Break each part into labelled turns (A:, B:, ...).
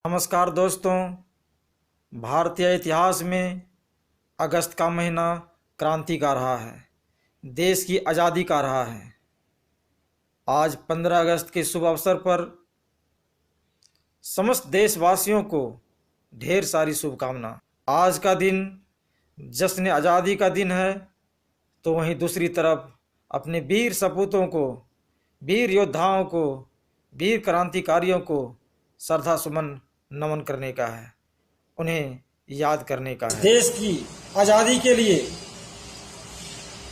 A: नमस्कार दोस्तों। भारतीय इतिहास में अगस्त का महीना क्रांति का रहा है, देश की आज़ादी का रहा है। आज 15 अगस्त के शुभ अवसर पर समस्त देशवासियों को ढेर सारी शुभकामना। आज का दिन जश्न आज़ादी का दिन है, तो वहीं दूसरी तरफ अपने वीर सपूतों को, वीर योद्धाओं को, वीर क्रांतिकारियों को श्रद्धा सुमन नमन करने का है, उन्हें याद करने का है। देश की आज़ादी के लिए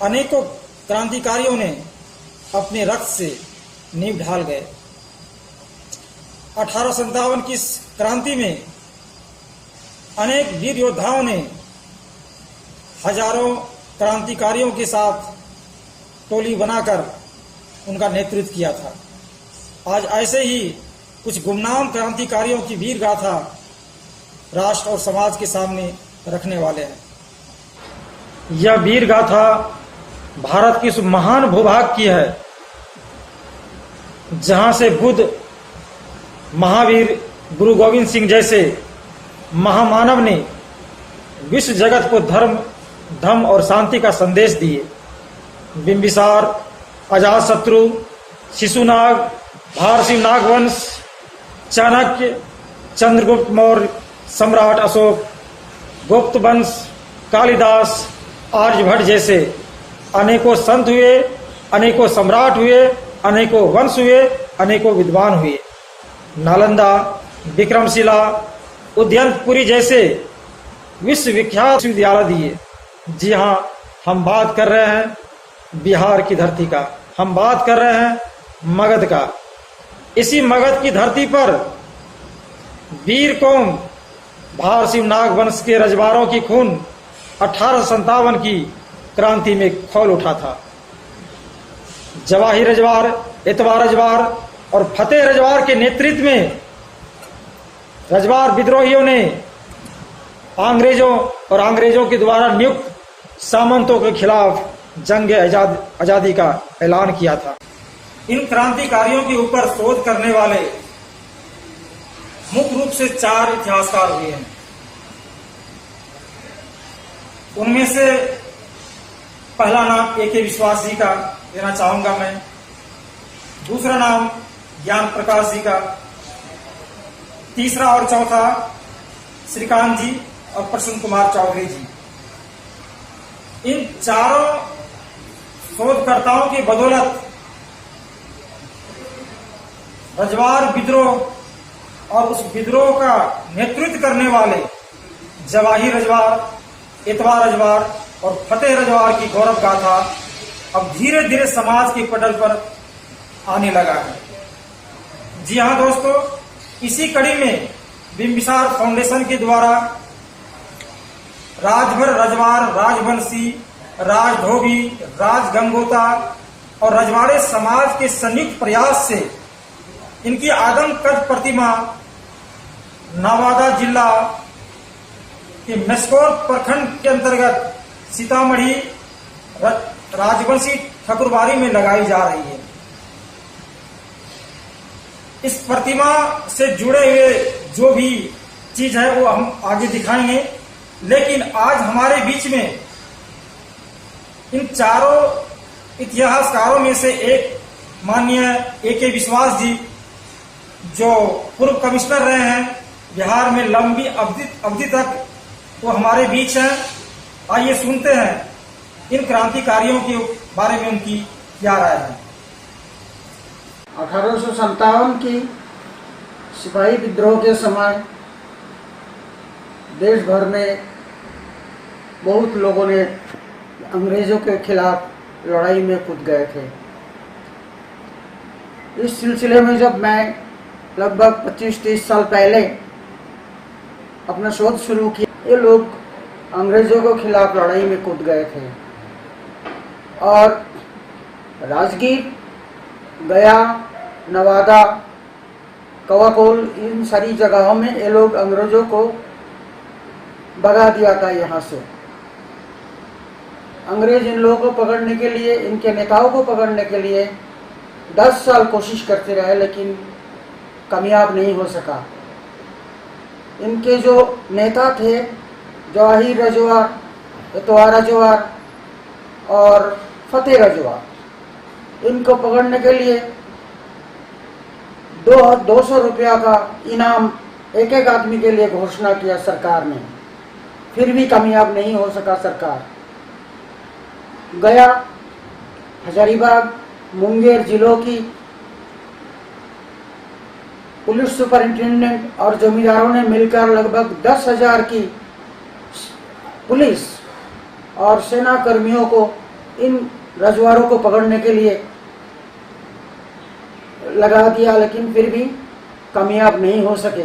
A: अनेकों क्रांतिकारियों ने अपने रक्त से नींव ढाल गए। 1857 की क्रांति में अनेक वीर योद्धाओं ने हजारों क्रांतिकारियों के साथ टोली बनाकर उनका नेतृत्व किया था। आज ऐसे ही कुछ गुमनाम क्रांतिकारियों की वीर गाथा राष्ट्र और समाज के सामने रखने वाले हैं। यह वीर गाथा भारत की उस महान भूभाग की है जहां से बुद्ध, महावीर गुरु गोविंद सिंह जैसे महामानव ने विश्व जगत को धर्म, धम्म और शांति का संदेश दिए। बिंबिसार, अजातशत्रु, शिशुनाग, भारसी नागवंश, चाणक्य, चंद्रगुप्त मौर्य, सम्राट अशोक, गुप्त वंश, कालिदास, आर्यभट्ट जैसे अनेकों संत हुए, अनेकों सम्राट हुए, अनेकों वंश हुए, अनेकों विद्वान हुए। नालंदा, विक्रमशिला, उदयनपुरी जैसे विश्वविख्यात विश्वविद्यालय दिए। जी हाँ, हम बात कर रहे हैं बिहार की धरती का, हम बात कर रहे हैं मगध का। इसी मगध की धरती पर वीर कौम भारसी नागवंश के रजवाड़ों की खून 1857 की क्रांति में खौल उठा था। जवाही रजवाड़, एतवा रजवाड़ और फतेह रजवाड़ के नेतृत्व में रजवाड़ विद्रोहियों ने अंग्रेजों के द्वारा नियुक्त सामंतों के खिलाफ जंग आजादी का ऐलान किया था। इन क्रांतिकारियों के ऊपर शोध करने वाले मुख्य रूप से 4 इतिहासकार हुए हैं। उनमें से पहला नाम ए.के. विश्वास जी का लेना चाहूंगा मैं, दूसरा नाम ज्ञान प्रकाश जी का, तीसरा और चौथा श्रीकांत जी और प्रसन्न कुमार चौधरी जी। इन चारों शोधकर्ताओं की बदौलत रजवाड़ विद्रोह और उस विद्रोह का नेतृत्व करने वाले जवाही रजवाड़, एतवा रजवाड़ और फतेह रजवाड़ की गौरव गाथा अब धीरे धीरे समाज के पटल पर आने लगा है। जी हाँ दोस्तों, इसी कड़ी में बिंबिसार फाउंडेशन के द्वारा राजभर रजवाड़, राजवंशी, राजधोबी, राजगंगोता और रजवाड़े समाज के संयुक्त प्रयास से इनकी आदम कद प्रतिमा नवादा जिला के मेस्कोर प्रखंड के अंतर्गत सीतामढ़ी राजवंशी ठकुरबाड़ी में लगाई जा रही है। इस प्रतिमा से जुड़े हुए जो भी चीज है वो हम आगे दिखाएंगे, लेकिन आज हमारे बीच में इन चारों इतिहासकारों में से एक माननीय ए.के. विश्वास जी, जो पूर्व कमिश्नर रहे हैं बिहार में लंबी अवधि तक, वो हमारे बीच हैं। आइए सुनते हैं इन क्रांतिकारियों के बारे में उनकी क्या राय है।
B: 1857 की सिपाही विद्रोह के समय देश भर में बहुत लोगों ने अंग्रेजों के खिलाफ लड़ाई में कूद गए थे। इस सिलसिले में जब मैं लगभग 25-30 साल पहले अपना शोध शुरू किया, ये लोग अंग्रेजों के खिलाफ लड़ाई में कूद गए थे और राजगीर, गया, नवादा, कवाकोल, इन सारी जगहों में ये लोग अंग्रेजों को भगा दिया था। यहाँ से अंग्रेज इन लोगों को पकड़ने के लिए, इनके नेताओं को पकड़ने के लिए 10 साल कोशिश करते रहे, लेकिन कामयाब नहीं हो सका। इनके जो नेता थे जवाहिर रजवार, इतवार रजवार और फतेह रजवार, इनको पकड़ने के लिए 200 रुपया का इनाम एक एक आदमी के लिए घोषणा किया सरकार ने, फिर भी कामयाब नहीं हो सका सरकार। गया, हजारीबाग, मुंगेर जिलों की पुलिस सुपरिंटेंडेंट और जमींदारों ने मिलकर लगभग 10,000 की पुलिस और सेना कर्मियों को इन रजवारों को पकड़ने के लिए लगा दिया, लेकिन फिर भी कामयाब नहीं हो सके।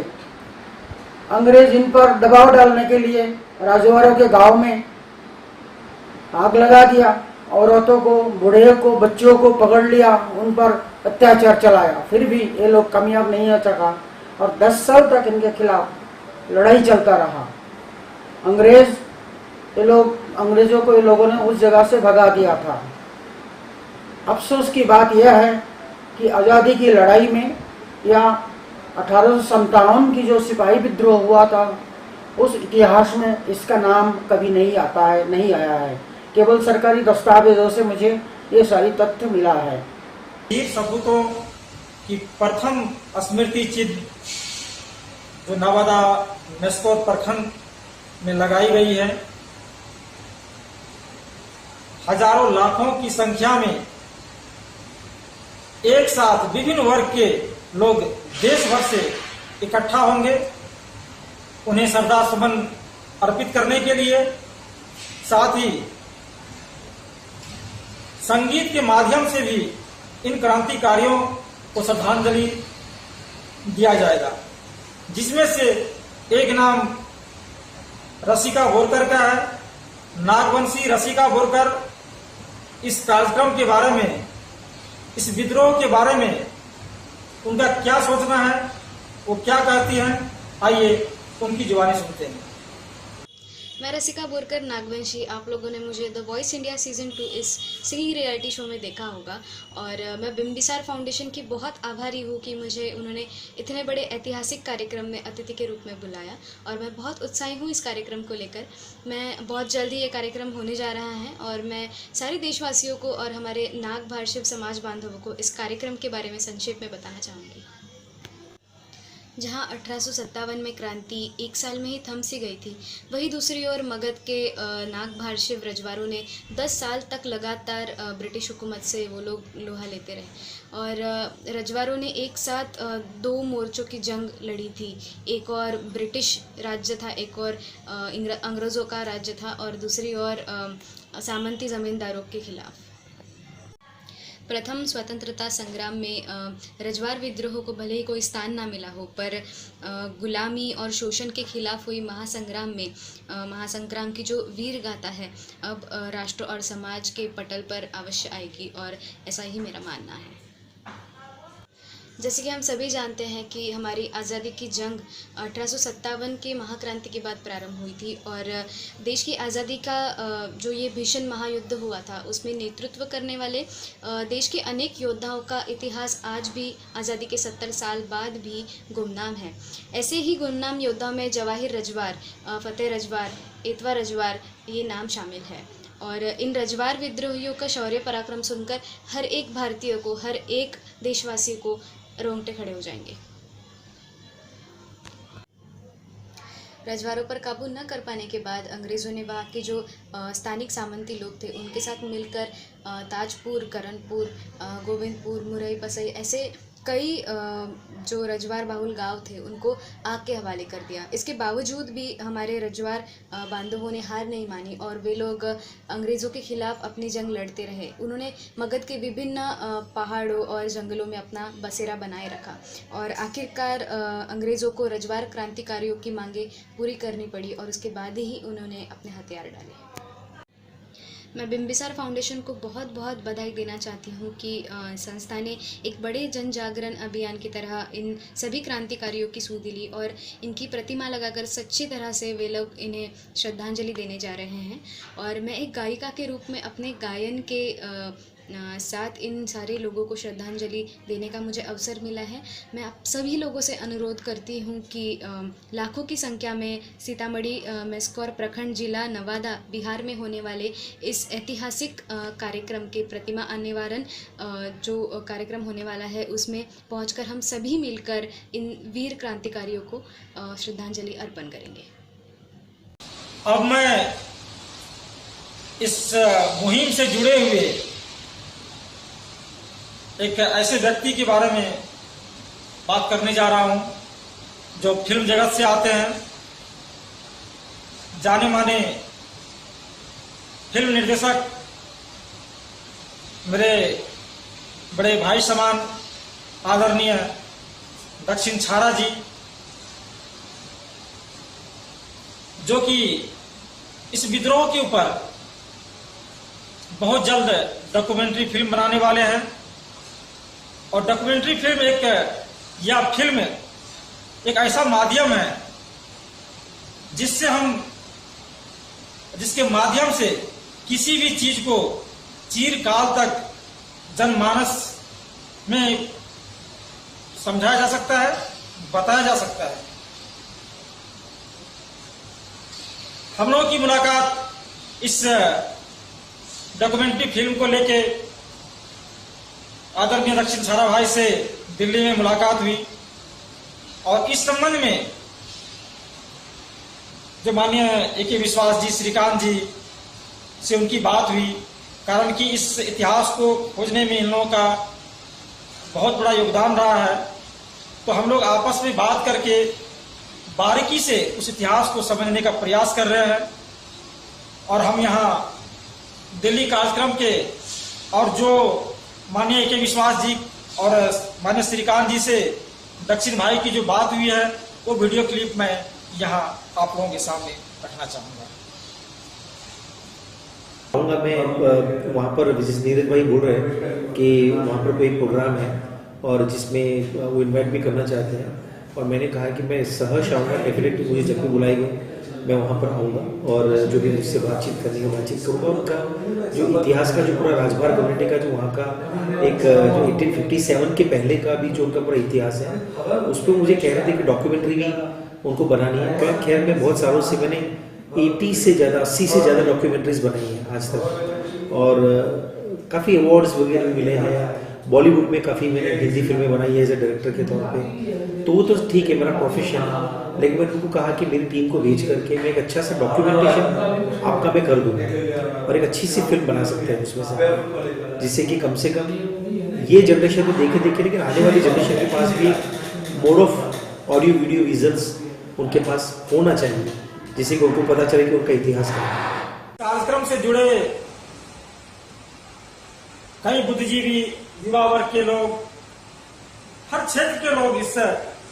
B: अंग्रेज इन पर दबाव डालने के लिए रजवारों के गांव में आग लगा दिया, औरतों को, बूढ़े को, बच्चों को पकड़ लिया, उन पर अत्याचार चलाया, फिर भी ये लोग कामयाब नहीं हो सका और 10 साल तक इनके खिलाफ लड़ाई चलता रहा। अंग्रेजों को ये लोगों ने उस जगह से भगा दिया था। अफसोस की बात यह है कि आज़ादी की लड़ाई में या 1857 की जो सिपाही विद्रोह हुआ था, उस इतिहास में इसका नाम कभी नहीं आया है। केवल सरकारी दस्तावेजों से मुझे ये सारी तथ्य मिला है।
A: वीर सपूतों की प्रथम स्मृति चिन्ह जो नवादा मेस्कोट प्रखंड में लगाई गई है, हजारों लाखों की संख्या में एक साथ विभिन्न वर्ग के लोग देश भर से इकट्ठा होंगे उन्हें श्रद्धासुमन अर्पित करने के लिए। साथ ही संगीत के माध्यम से भी इन क्रांतिकारियों को श्रद्धांजलि दिया जाएगा, जिसमें से एक नाम रसिका बोरकर का है। नागवंशी रसिका बोरकर इस कार्यक्रम के बारे में, इस विद्रोह के बारे में उनका क्या सोचना है, वो क्या कहती हैं, आइए उनकी जुबानी सुनते हैं।
C: मैं रसिका बोरकर नागवंशी। आप लोगों ने मुझे द वॉइस इंडिया सीज़न 2 इस सिंगिंग रियलिटी शो में देखा होगा और मैं बिम्बिसार फाउंडेशन की बहुत आभारी हूँ कि मुझे उन्होंने इतने बड़े ऐतिहासिक कार्यक्रम में अतिथि के रूप में बुलाया और मैं बहुत उत्साही हूँ इस कार्यक्रम को लेकर। मैं बहुत जल्द ही ये कार्यक्रम होने जा रहा है और मैं सारे देशवासियों को और हमारे नाग भाषिव समाज बांधवों को इस कार्यक्रम के बारे में संक्षेप में बताना चाहूँगी। जहां 1857 में क्रांति एक साल में ही थम सी गई थी, वहीं दूसरी ओर मगध के नाग भाषिव रजवारों ने 10 साल तक लगातार ब्रिटिश हुकूमत से वो लोग लोहा लेते रहे और रजवारों ने एक साथ 2 मोर्चों की जंग लड़ी थी। एक और ब्रिटिश राज्य था, एक और अंग्रेज़ों का राज्य था और दूसरी ओर सामंती ज़मींदारों के खिलाफ। प्रथम स्वतंत्रता संग्राम में रजवार विद्रोह को भले ही कोई स्थान ना मिला हो, पर गुलामी और शोषण के खिलाफ हुई महासंग्राम में महासंग्राम की जो वीर गाथा है अब राष्ट्र और समाज के पटल पर अवश्य आएगी और ऐसा ही मेरा मानना है। जैसे कि हम सभी जानते हैं कि हमारी आज़ादी की जंग 1857 के महाक्रांति के बाद प्रारंभ हुई थी और देश की आज़ादी का जो ये भीषण महायुद्ध हुआ था उसमें नेतृत्व करने वाले देश के अनेक योद्धाओं का इतिहास आज भी आज़ादी के 70 साल बाद भी गुमनाम है। ऐसे ही गुमनाम योद्धाओं में जवाहिर रजवार, फतेह रजवार, इतवा रजवार ये नाम शामिल है और इन रजवार विद्रोहियों का शौर्य पराक्रम सुनकर हर एक भारतीय को, हर एक देशवासी को रोंगटे खड़े हो जाएंगे। रजवारों पर काबू न कर पाने के बाद अंग्रेज़ों ने वहाँ के जो स्थानिक सामंती लोग थे उनके साथ मिलकर ताजपुर, करणपुर, गोविंदपुर, मुरई, पसई ऐसे कई जो रजवार बाहुल गांव थे उनको आग के हवाले कर दिया। इसके बावजूद भी हमारे रजवार बांधवों ने हार नहीं मानी और वे लोग अंग्रेज़ों के खिलाफ अपनी जंग लड़ते रहे। उन्होंने मगध के विभिन्न पहाड़ों और जंगलों में अपना बसेरा बनाए रखा और आखिरकार अंग्रेज़ों को रजवार क्रांतिकारियों की मांगें पूरी करनी पड़ी और उसके बाद ही उन्होंने अपने हथियार डाले। मैं बिम्बिसार फाउंडेशन को बहुत बहुत बधाई देना चाहती हूँ कि संस्था ने एक बड़े जन जागरण अभियान की तरह इन सभी क्रांतिकारियों की सूध ली और इनकी प्रतिमा लगाकर सच्ची तरह से वे लोग इन्हें श्रद्धांजलि देने जा रहे हैं। और मैं एक गायिका के रूप में अपने गायन के साथ इन सारे लोगों को श्रद्धांजलि देने का मुझे अवसर मिला है। मैं आप सभी लोगों से अनुरोध करती हूँ कि लाखों की संख्या में सीतामढ़ी मेस्कौर प्रखंड जिला नवादा बिहार में होने वाले इस ऐतिहासिक कार्यक्रम के प्रतिमा अनावरण जो कार्यक्रम होने वाला है उसमें पहुंचकर हम सभी मिलकर इन वीर क्रांतिकारियों को श्रद्धांजलि अर्पण करेंगे।
A: अब मैं इस मुहिम से जुड़े हुए एक ऐसे व्यक्ति के बारे में बात करने जा रहा हूं जो फिल्म जगत से आते हैं, जाने माने फिल्म निर्देशक, मेरे बड़े भाई समान आदरणीय दक्षिण छारा जी, जो कि इस विद्रोह के ऊपर बहुत जल्द डॉक्यूमेंट्री फिल्म बनाने वाले हैं। और डॉक्यूमेंट्री फिल्म एक ऐसा माध्यम है जिसके माध्यम से किसी भी चीज को चिरकाल तक जनमानस में समझाया जा सकता है, बताया जा सकता है। हम लोगों की मुलाकात इस डॉक्यूमेंट्री फिल्म को लेके आदरणीय दक्षिण छारा भाई से दिल्ली में मुलाकात हुई और इस संबंध में जो माननीय ए.के. विश्वास जी, श्रीकांत जी से उनकी बात हुई, कारण कि इस इतिहास को खोजने में इन लोगों का बहुत बड़ा योगदान रहा है। तो हम लोग आपस में बात करके बारीकी से उस इतिहास को समझने का प्रयास कर रहे हैं। और हम यहाँ दिल्ली कार्यक्रम के और जो माननीय ए.के. विश्वास जी और माननीय श्रीकांत जी से दक्षिण भाई की जो बात हुई है वो वीडियो क्लिप मैं यहाँ आप लोगों के सामने रखना चाहूँगा।
D: मैं वहाँ पर नीरज भाई बोल रहे हैं कि वहाँ पर कोई प्रोग्राम है और जिसमें वो इनवाइट भी करना चाहते हैं, और मैंने कहा कि मैं सहर्ष आऊँगा, डेफिनेटली मुझे जब भी बुलाएंगे मैं वहाँ पर आऊँगा और जो भी मुझसे बातचीत करनी है बातचीत करूँगा। उनका जो इतिहास का जो पूरा राजभार कम्युनिटी का जो वहाँ का एक जो 1857 के पहले का भी जो उनका पूरा इतिहास है उस पर मुझे कह रहे थे कि डॉक्यूमेंट्री भी उनको बनानी है। खैर मैं बहुत सालों से मैंने 80 से ज़्यादा डॉक्यूमेंट्रीज बनाई हैं आज तक और काफ़ी अवार्ड्स वगैरह भी मिले हैं। बॉलीवुड में काफ़ी मैंने हिंदी फिल्में बनाई है एज ए डायरेक्टर के तौर पे, तो वो तो ठीक है, मेरा प्रोफेशन है। लेकिन मैंने उनको कहा कि मेरी टीम को भेज करके मैं एक अच्छा सा डॉक्यूमेंटेशन आपका मैं कर दूँगा और एक अच्छी सी फिल्म बना सकते हैं उसमें से, जिससे कि कम से कम ये जनरेशन को देखे लेकिन आने वाली जनरेशन के पास भी mode of audio video visuals उनके पास होना चाहिए, जिससे कि उनको पता चले कि उनका इतिहास क्या है।
A: कार्यक्रम से जुड़े कई बुद्धिजीवी, युवा वर्ग के लोग, हर क्षेत्र के लोग इस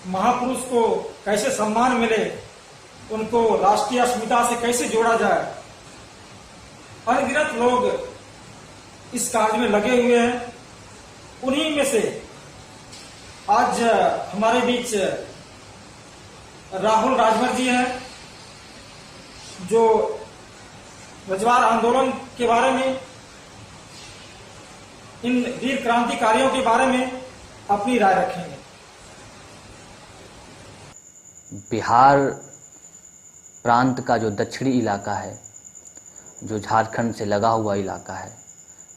A: महापुरुष को कैसे सम्मान मिले, उनको राष्ट्रीय अस्मिता से कैसे जोड़ा जाए, अनगिनत लोग इस कार्य में लगे हुए हैं। उन्हीं में से आज हमारे बीच राहुल राजभर जी हैं, जो रजवार आंदोलन के बारे में, इन वीर क्रांतिकारियों के बारे में अपनी राय रखेंगे।
E: बिहार प्रांत का जो दक्षिणी इलाका है, जो झारखंड से लगा हुआ इलाका है,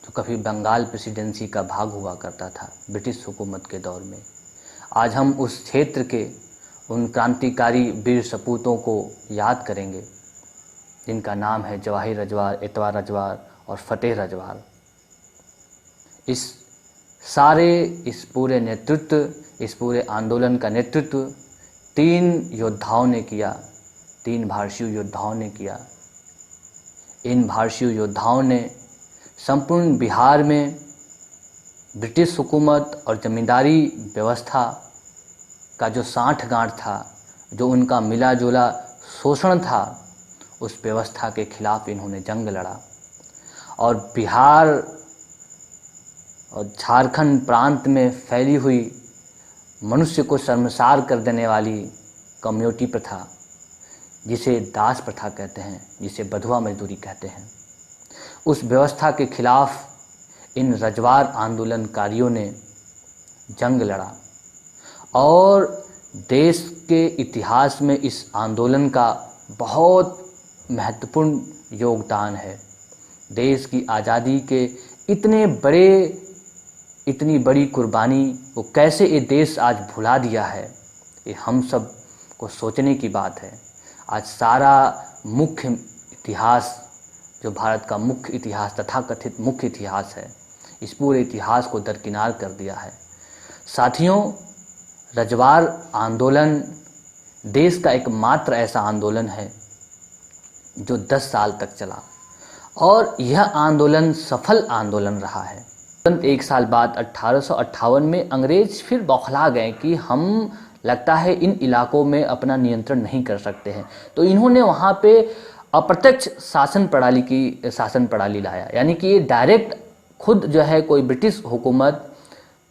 E: जो कभी बंगाल प्रेसिडेंसी का भाग हुआ करता था ब्रिटिश हुकूमत के दौर में, आज हम उस क्षेत्र के उन क्रांतिकारी वीर सपूतों को याद करेंगे जिनका नाम है जवाहिर रजवार, एतवार रजवार और फतेह रजवार। इस पूरे नेतृत्व, इस पूरे आंदोलन का नेतृत्व 3 योद्धाओं ने किया, 3 भारतीय योद्धाओं ने किया। इन भारतीय योद्धाओं ने संपूर्ण बिहार में ब्रिटिश हुकूमत और जमींदारी व्यवस्था का जो साठगांठ था, जो उनका मिला जुला शोषण था, उस व्यवस्था के खिलाफ इन्होंने जंग लड़ा और बिहार और झारखंड प्रांत में फैली हुई मनुष्य को शर्मसार कर देने वाली कम्युनिटी प्रथा, जिसे दास प्रथा कहते हैं, जिसे बधुआ मजदूरी कहते हैं, उस व्यवस्था के खिलाफ इन रजवार आंदोलनकारियों ने जंग लड़ा और देश के इतिहास में इस आंदोलन का बहुत महत्वपूर्ण योगदान है। देश की आज़ादी के इतनी बड़ी कुर्बानी वो कैसे ये देश आज भुला दिया है, ये हम सब को सोचने की बात है। आज सारा मुख्य इतिहास जो भारत का मुख्य इतिहास तथाकथित मुख्य इतिहास है, इस पूरे इतिहास को दरकिनार कर दिया है। साथियों, रजवार आंदोलन देश का एकमात्र ऐसा आंदोलन है जो 10 साल तक चला और यह आंदोलन सफल आंदोलन रहा है। तुरंत 1 साल बाद 1858 में अंग्रेज फिर बौखला गए कि हम लगता है इन इलाकों में अपना नियंत्रण नहीं कर सकते हैं, तो इन्होंने वहाँ पे अप्रत्यक्ष शासन प्रणाली लाया। यानी कि ये डायरेक्ट खुद जो है कोई ब्रिटिश हुकूमत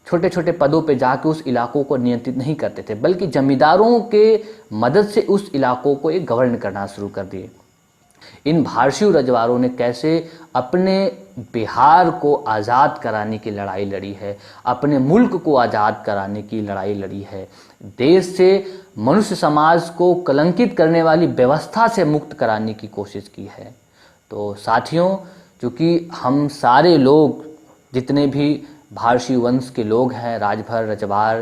E: छोटे छोटे पदों पे जाके उस इलाकों को नियंत्रित नहीं करते थे, बल्कि जमींदारों के मदद से उस इलाकों को एक गवर्न करना शुरू कर दिए। इन भारतीय रजवारों ने कैसे अपने बिहार को आज़ाद कराने की लड़ाई लड़ी है, अपने मुल्क को आज़ाद कराने की लड़ाई लड़ी है, देश से मनुष्य समाज को कलंकित करने वाली व्यवस्था से मुक्त कराने की कोशिश की है। तो साथियों, चूँकि हम सारे लोग जितने भी भारतीय वंश के लोग हैं, राजभर, रजवार,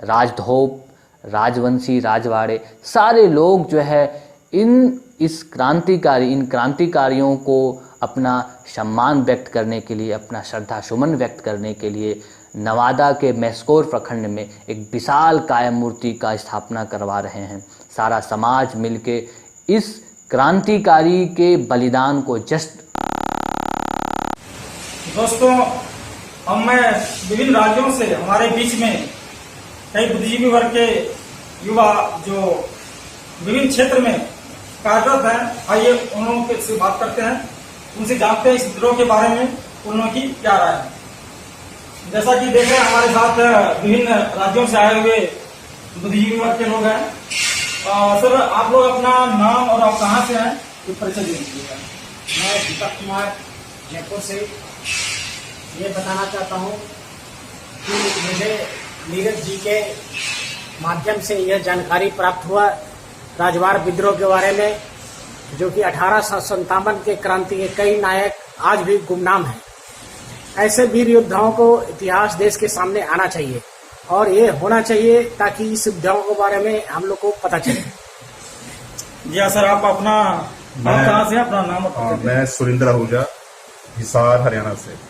E: राजधोप, राजवंशी, राजवाड़े, सारे लोग जो है इन क्रांतिकारियों को अपना सम्मान व्यक्त करने के लिए, अपना श्रद्धा सुमन व्यक्त करने के लिए नवादा के मैस्कोर प्रखंड में एक विशाल काया मूर्ति का स्थापना करवा रहे हैं। सारा समाज मिलके इस क्रांतिकारी के बलिदान को
A: दोस्तों, हम मैं विभिन्न राज्यों से हमारे बीच में कई बुद्धिजीवी वर्ग के युवा जो विभिन्न क्षेत्र में कार्यरत हैं, आइए उन लोगों से बात करते हैं, उनसे जानते हैं इस विद्रोह के बारे में उन लोगों की क्या राय है। जैसा कि देख रहे हैं हमारे साथ विभिन्न राज्यों से आए हुए बुद्धिजीवी वर्ग के लोग हैं। सर, आप लोग अपना नाम और आप कहाँ से हैं, ये परिचय दीजिएगा।
F: मैं दीपक कुमार जयपुर से ये बताना चाहता हूँ कि मुझे नीरज जी के माध्यम से यह जानकारी प्राप्त हुआ राजवार विद्रोह के बारे में, जो कि 1857 के क्रांति के कई नायक आज भी गुमनाम हैं। ऐसे वीर योद्धाओं को इतिहास देश के सामने आना चाहिए और ये होना चाहिए ताकि इस योद्धाओं के बारे में हम लोग को पता चले।
A: जी हाँ सर, आप कहाँ से अपना नाम?
G: मैं सुरेंद्र आहूजा, हिसार, हरियाणा से।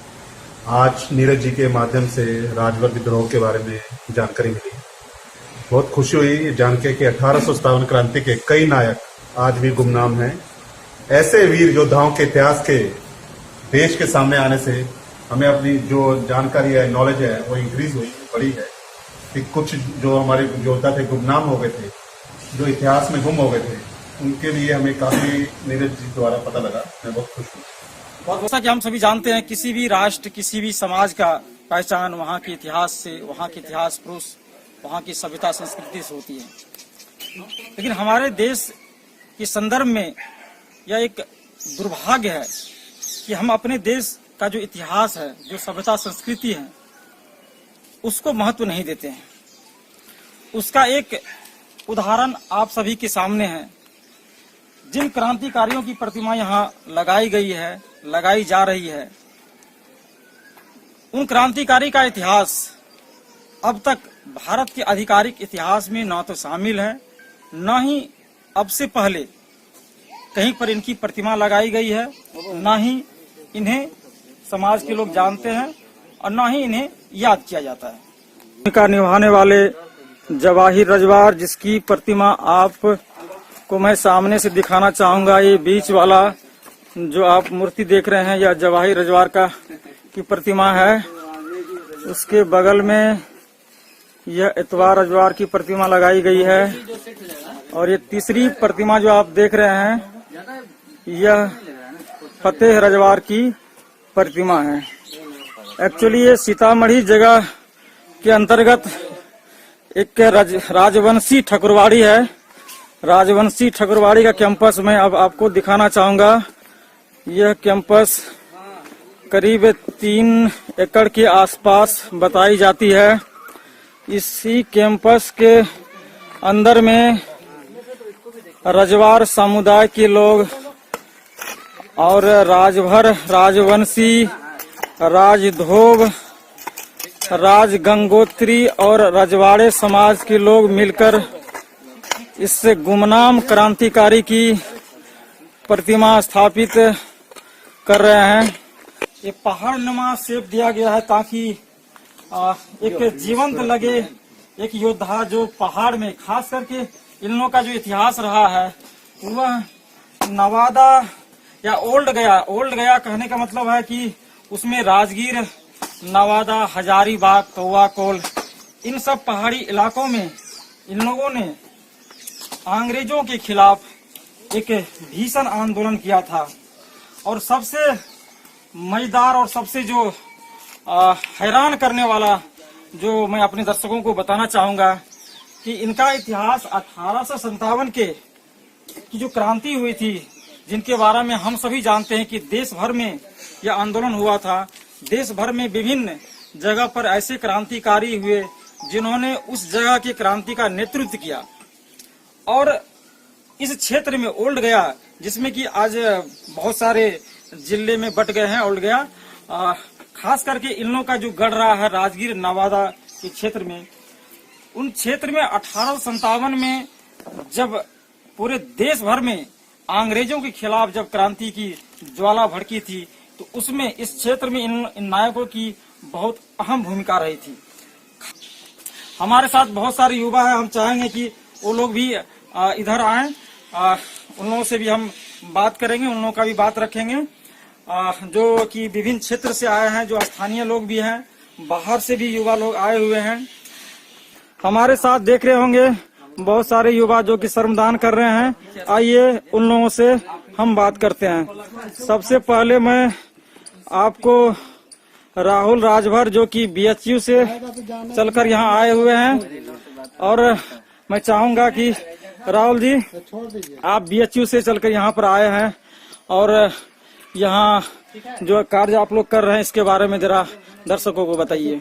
G: आज नीरज जी के माध्यम से राजवार विद्रोह के बारे में जानकारी मिली। बहुत खुशी हुई जान के कि 1857 क्रांति के कई नायक आज भी गुमनाम हैं। ऐसे वीर योद्धाओं के इतिहास के देश के सामने आने से हमें अपनी जो जानकारी है, नॉलेज है, वो इंक्रीज हुई, बड़ी है कि कुछ जो हमारे योद्धा थे गुमनाम हो गए थे, जो इतिहास में गुम हो गए थे, उनके लिए हमें काफी नीरज जी द्वारा पता लगा। मैं बहुत खुश हूँ।
A: जैसा कि हम सभी जानते हैं, किसी भी राष्ट्र, किसी भी समाज का पहचान वहाँ के इतिहास से, वहाँ के इतिहास पुरुष, वहाँ की सभ्यता संस्कृति से होती है। लेकिन हमारे देश के संदर्भ में यह एक दुर्भाग्य है कि हम अपने देश का जो इतिहास है, जो सभ्यता संस्कृति है, उसको महत्व नहीं देते हैं। उसका एक उदाहरण आप सभी के सामने है। जिन क्रांतिकारियों की प्रतिमा यहाँ लगाई गई है, लगाई जा रही है, उन क्रांतिकारी का इतिहास अब तक भारत के आधिकारिक इतिहास में न तो शामिल है, न ही अब से पहले कहीं पर इनकी प्रतिमा लगाई गई है, न ही इन्हें समाज के लोग जानते हैं और न ही इन्हें याद किया जाता है। भूमिका निभाने वाले जवाहिर रजवार, जिसकी प्रतिमा आप को मैं सामने से दिखाना चाहूंगा। ये बीच वाला जो आप मूर्ति देख रहे हैं, यह जवाहिर रजवार की प्रतिमा है। उसके बगल में यह इतवार रजवार की प्रतिमा लगाई गई है और ये तीसरी प्रतिमा जो आप देख रहे हैं, यह फतेह रजवार की प्रतिमा है। एक्चुअली ये सीतामढ़ी जगह के अंतर्गत एक राजवंशी ठकुरवाड़ी है। राजवंशी ठकुरवाड़ी का कैंपस मैं अब आपको दिखाना चाहूंगा। यह कैंपस करीब 3 एकड़ के आसपास बताई जाती है। इसी कैंपस के अंदर में रजवार समुदाय के लोग और राजभर, राजवंशी, राजधोब, राजगंगोत्री और रजवाड़े समाज के लोग मिलकर इस गुमनाम क्रांतिकारी की प्रतिमा स्थापित कर रहे हैं। ये पहाड़ नुमा शेप दिया गया है ताकि एक जीवंत लगे, एक योद्धा जो पहाड़ में, खास करके इन लोगों का जो इतिहास रहा है वह नवादा या ओल्ड गया कहने का मतलब है कि उसमें राजगीर, नवादा, हजारीबाग, कौवाकोल, इन सब पहाड़ी इलाकों में इन लोगों ने अंग्रेजों के खिलाफ एक भीषण आंदोलन किया था। और सबसे मजेदार और सबसे जो हैरान करने वाला जो मैं अपने दर्शकों को बताना चाहूंगा कि इनका इतिहास 1857 की जो क्रांति हुई थी, जिनके बारे में हम सभी जानते हैं कि देश भर में यह आंदोलन हुआ था। देश भर में विभिन्न जगह पर ऐसे क्रांतिकारी हुए जिन्होंने उस जगह की क्रांति का नेतृत्व किया। और इस क्षेत्र में ओल्ड गया, जिसमें कि आज बहुत सारे जिले में बट गए हैं ओल्ड गया, खास करके इन लोगों का जो गढ़ रहा है राजगीर, नवादा के क्षेत्र में, उन क्षेत्र में 1857 में जब पूरे देश भर में अंग्रेजों के खिलाफ जब क्रांति की ज्वाला भड़की थी, तो उसमें इस क्षेत्र में इन नायकों की बहुत अहम भूमिका रही थी। हमारे साथ बहुत सारे युवा हैं, हम चाहेंगे कि वो लोग भी इधर आएं, उन लोगों से भी हम बात करेंगे, उन लोगों का भी बात रखेंगे जो कि विभिन्न क्षेत्र से आए हैं, जो स्थानीय लोग भी हैं, बाहर से भी युवा लोग आए हुए हैं। हमारे साथ देख रहे होंगे बहुत सारे युवा जो कि श्रमदान कर रहे हैं। आइए उन लोगों से हम बात करते हैं। सबसे पहले मैं आपको राहुल राजभर जो कि BHU से चलकर यहाँ आए हुए हैं, और मैं चाहूंगा कि राहुल जी आप BHU से चलकर यहाँ पर आए हैं और यहाँ जो कार्य आप लोग कर रहे हैं इसके बारे में जरा दर्शकों को बताइए।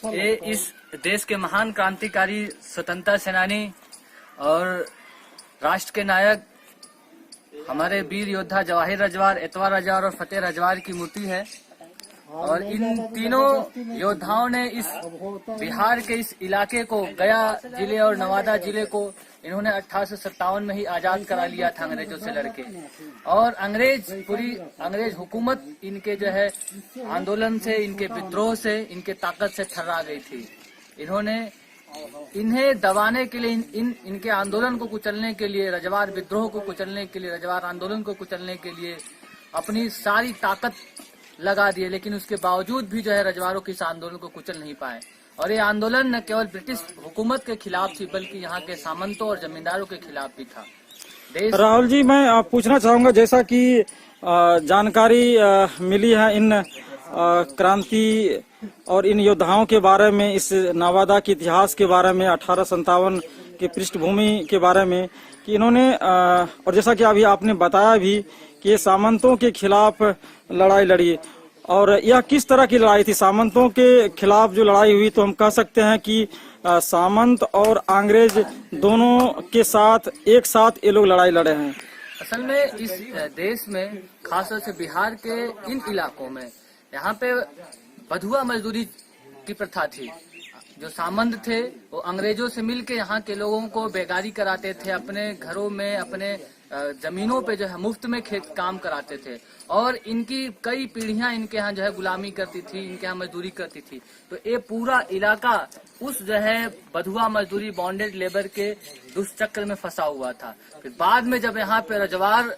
E: ये इस देश के महान क्रांतिकारी, स्वतंत्रता सेनानी और राष्ट्र के नायक हमारे वीर योद्धा जवाहिर रजवार, एतवार रजवार और फतेह रजवार की मूर्ति है। और इन तीनों योद्धाओं ने इस बिहार के इस इलाके को, गया जिले और नवादा जिले को इन्होंने 1857 में ही आजाद करा लिया था अंग्रेजों से लड़के। और पूरी अंग्रेज हुकूमत इनके जो है आंदोलन से, इनके विद्रोह से, इनके ताकत से थर्रा गई थी। इन्हें दबाने के लिए, इनके आंदोलन को कुचलने के लिए, रजवार विद्रोह को कुचलने के लिए, रजवार आंदोलन को कुचलने के लिए अपनी सारी ताकत लगा दिए, लेकिन उसके बावजूद भी जो है रजवारों के इस आंदोलन को कुचल नहीं पाए। और ये आंदोलन न केवल ब्रिटिश हुकूमत के खिलाफ थी, बल्कि यहाँ के सामंतों और जमींदारों के खिलाफ भी था।
A: राहुल जी, मैं पूछना चाहूंगा, जैसा कि जानकारी मिली है इन क्रांति और इन योद्धाओं के बारे में, इस नवादा के इतिहास के बारे में, 1857 के पृष्ठभूमि के बारे में, कि इन्होंने और जैसा कि अभी आपने बताया भी कि ये सामंतों के खिलाफ लड़ाई लड़ी। और यह किस तरह की लड़ाई थी? सामंतों के खिलाफ जो लड़ाई हुई, तो हम कह सकते हैं कि सामंत और अंग्रेज दोनों के साथ एक साथ ये लोग लड़ाई लड़े हैं।
E: असल में इस देश में, खासतौर से बिहार के इन इलाकों में, यहाँ पे बधुआ मजदूरी की प्रथा थी। जो सामंत थे वो अंग्रेजों से मिलके यहाँ के लोगों को बेगारी कराते थे, अपने घरों में, अपने जमीनों पे जो है मुफ्त में खेत काम कराते थे। और इनकी कई पीढ़ियां इनके यहाँ जो है गुलामी करती थी, इनके यहाँ मजदूरी करती थी। तो ये पूरा इलाका उस जो है बधुआ मजदूरी, बॉन्डेड लेबर के दुष्चक्र में फंसा हुआ था। फिर बाद में जब यहाँ पे रजवार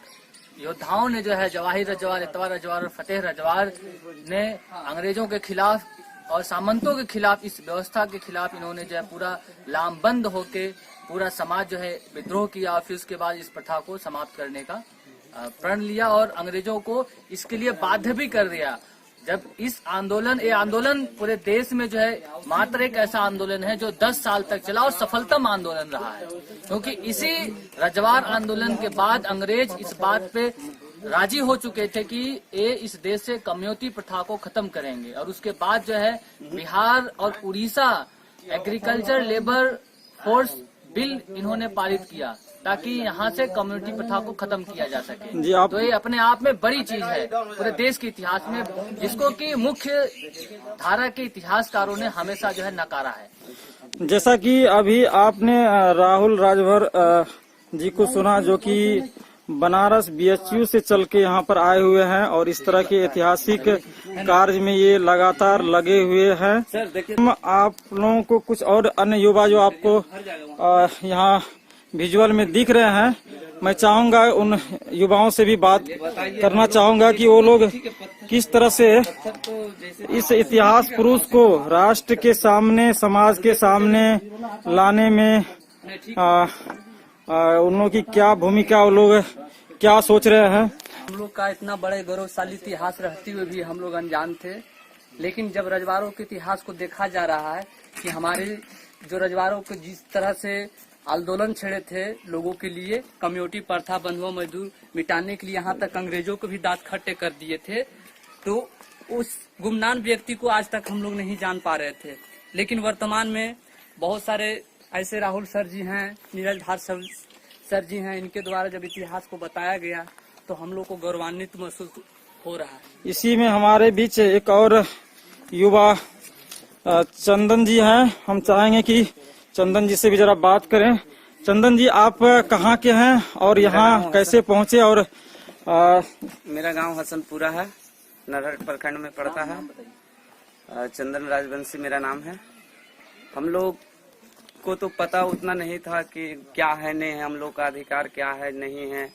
E: योद्धाओं ने जो है जवाहिर रजवार, एतवार रजवार और फतेह रजवार ने अंग्रेजों के खिलाफ और सामंतों के खिलाफ, इस व्यवस्था के खिलाफ इन्होंने जो है पूरा लामबंद होके पूरा समाज जो है विद्रोह किया। और फिर उसके बाद इस प्रथा को समाप्त करने का प्रण लिया और अंग्रेजों को इसके लिए बाध्य भी कर दिया। जब ये आंदोलन पूरे देश में जो है मात्र एक ऐसा आंदोलन है जो 10 साल तक चला और सफलतम आंदोलन रहा है, क्योंकि इसी रजवार आंदोलन के बाद अंग्रेज इस बात पे राजी हो चुके थे कि ये इस देश से कम्युनिटी प्रथा को खत्म करेंगे। और उसके बाद जो है बिहार और Orissa agriculture labour force bill इन्होंने पारित किया ताकि यहाँ से कम्युनिटी प्रथा को खत्म किया जा सके।
A: जी आप
E: तो ये अपने आप में बड़ी चीज है पूरे देश के इतिहास में, जिसको कि मुख्य धारा के इतिहासकारों ने हमेशा जो है नकारा है।
A: जैसा कि अभी आपने राहुल राजभर जी को सुना, जो कि बनारस BHU से चल के यहाँ पर आए हुए हैं और इस तरह के ऐतिहासिक कार्य में ये लगातार लगे हुए हैं। हम आप लोगों को कुछ और अन्य युवा जो आपको यहाँ विजुअल में दिख रहे हैं, मैं चाहूंगा उन युवाओं से भी बात करना चाहूंगा कि वो लोग किस तरह से इस इतिहास पुरुष को राष्ट्र के सामने, समाज के सामने लाने में उन लोगों की क्या भूमिका, वो लोग क्या सोच रहे हैं।
E: हम लोग का इतना बड़े गौरवशाली इतिहास रहते हुए भी हम लोग अनजान थे, लेकिन जब रजवाड़ों के इतिहास को देखा जा रहा है कि हमारे जो रजवाड़ों को जिस तरह से आंदोलन छेड़े थे लोगों के लिए, कम्युनिटी प्रथा, बंधुआ मजदूर मिटाने के लिए, यहाँ तक अंग्रेजों को भी दांत खट्टे कर दिए थे, तो उस गुमनाम व्यक्ति को आज तक हम लोग नहीं जान पा रहे थे। लेकिन वर्तमान में बहुत सारे ऐसे राहुल सर जी हैं, नीरज धार सर जी हैं, इनके द्वारा जब इतिहास को बताया गया तो हम लोग को गौरवान्वित महसूस हो रहा है।
A: इसी में हमारे बीच एक और युवा चंदन जी हैं, हम चाहेंगे कि चंदन जी से भी जरा बात करें। चंदन जी, आप कहाँ के हैं और यहाँ कैसे पहुँचे? और
H: मेरा गांव हसनपुरा है, नरहट प्रखंड में पड़ता है। चंदन राजवंशी मेरा नाम है। हम लोग को तो पता उतना नहीं था कि क्या है नहीं है, हम लोग का अधिकार क्या है नहीं है,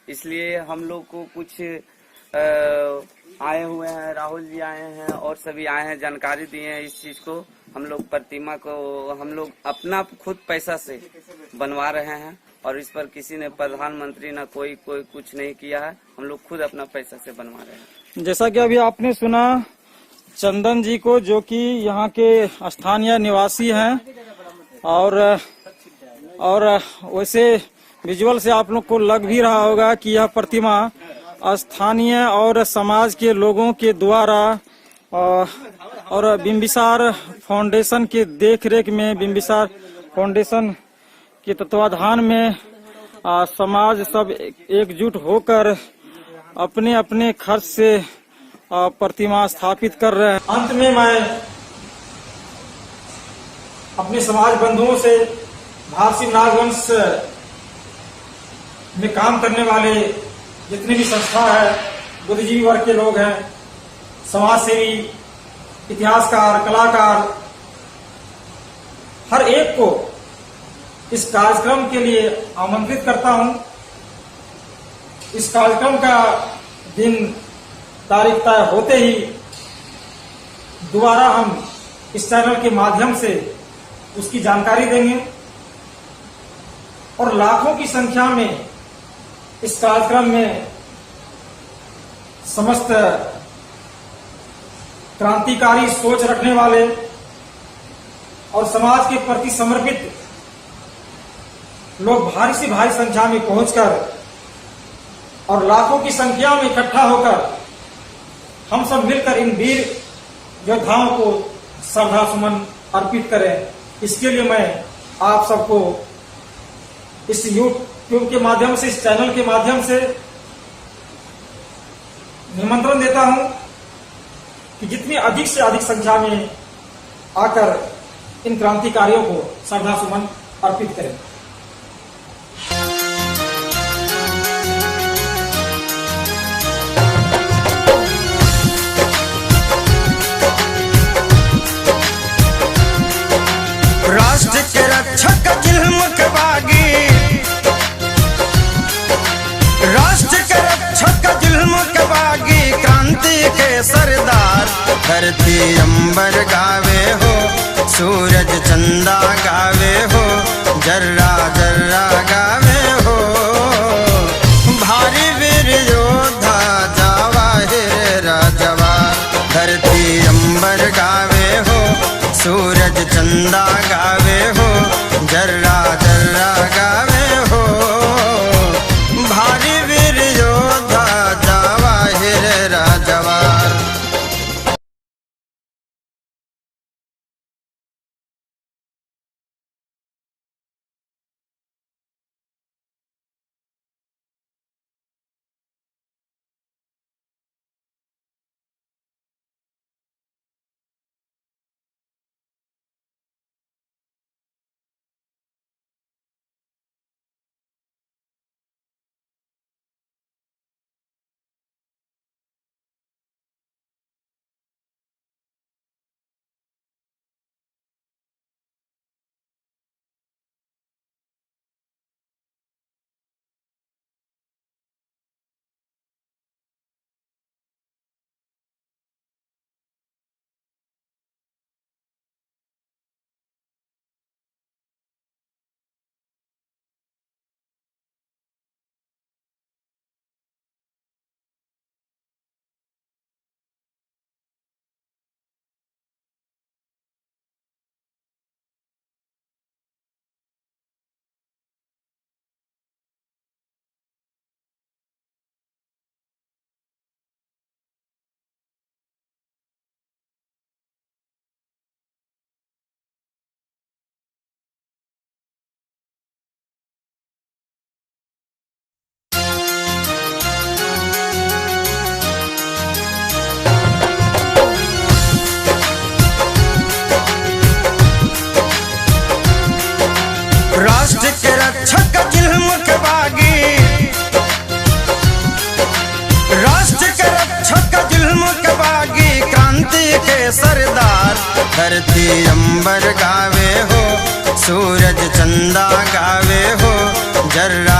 H: इसलिए हम लोग को कुछ आए हुए हैं, राहुल जी आए हैं और सभी आए हैं, जानकारी दिए हैं इस चीज को। हम लोग प्रतिमा को हम लोग अपना खुद पैसा से बनवा रहे हैं और इस पर किसी ने, प्रधानमंत्री ना कोई कुछ नहीं किया है, हम लोग खुद अपना पैसा से बनवा रहे हैं।
A: जैसा कि अभी आपने सुना चंदन जी को, जो कि यहाँ के स्थानीय निवासी हैं, और वैसे विजुअल से आप लोग को लग भी रहा होगा कि यह प्रतिमा स्थानीय और समाज के लोगों के द्वारा और बिम्बिसार फाउंडेशन के देखरेख में, बिम्बिसार फाउंडेशन के तत्वाधान में समाज सब एकजुट होकर अपने अपने खर्च से प्रतिमा स्थापित कर रहे हैं। अंत में मैं अपने समाज बंधुओं से भारतीय नागवंश में काम करने वाले जितने भी संस्था है, बुद्धिजीवी वर्ग के लोग हैं, समाज सेवी, इतिहासकार, कलाकार, हर एक को इस कार्यक्रम के लिए आमंत्रित करता हूं। इस कार्यक्रम का दिन तारीख तय होते ही दोबारा हम इस चैनल के माध्यम से उसकी जानकारी देंगे और लाखों की संख्या में इस कार्यक्रम में समस्त क्रांतिकारी सोच रखने वाले और समाज के प्रति समर्पित लोग भारी से भारी संख्या में पहुंचकर और लाखों की संख्या में इकट्ठा होकर हम सब मिलकर इन वीर योद्धाओं को श्रद्धा सुमन अर्पित करें। इसके लिए मैं आप सबको इस यूट्यूब के माध्यम से, इस चैनल के माध्यम से निमंत्रण देता हूं कि जितनी अधिक से अधिक संख्या में आकर इन क्रांतिकारियों को श्रद्धा सुमन अर्पित करें।
I: राष्ट्र के रक्षक जिल्म के बागी, राष्ट्र के रक्षक जिल्म के बागी, क्रांति के सरदार, धरती अंबर गावे हो, सूरज चंदा गावे हो, जर्रा जर्रा गावे हो, भारी वीर योद्धा जवाहिर राजवार, धरती अंबर गावे हो, सूरज चंदा गावे हो, जर्रा जर्रा गावे हो, भारी वीर योद्धा राष्ट्र के रक्षक जिल्म के बागी, राष्ट्र के रक्षक जिल्म के बागी, क्रांति के सरदार। धरती अंबर गावे हो, सूरज चंदा गावे हो, जर्रा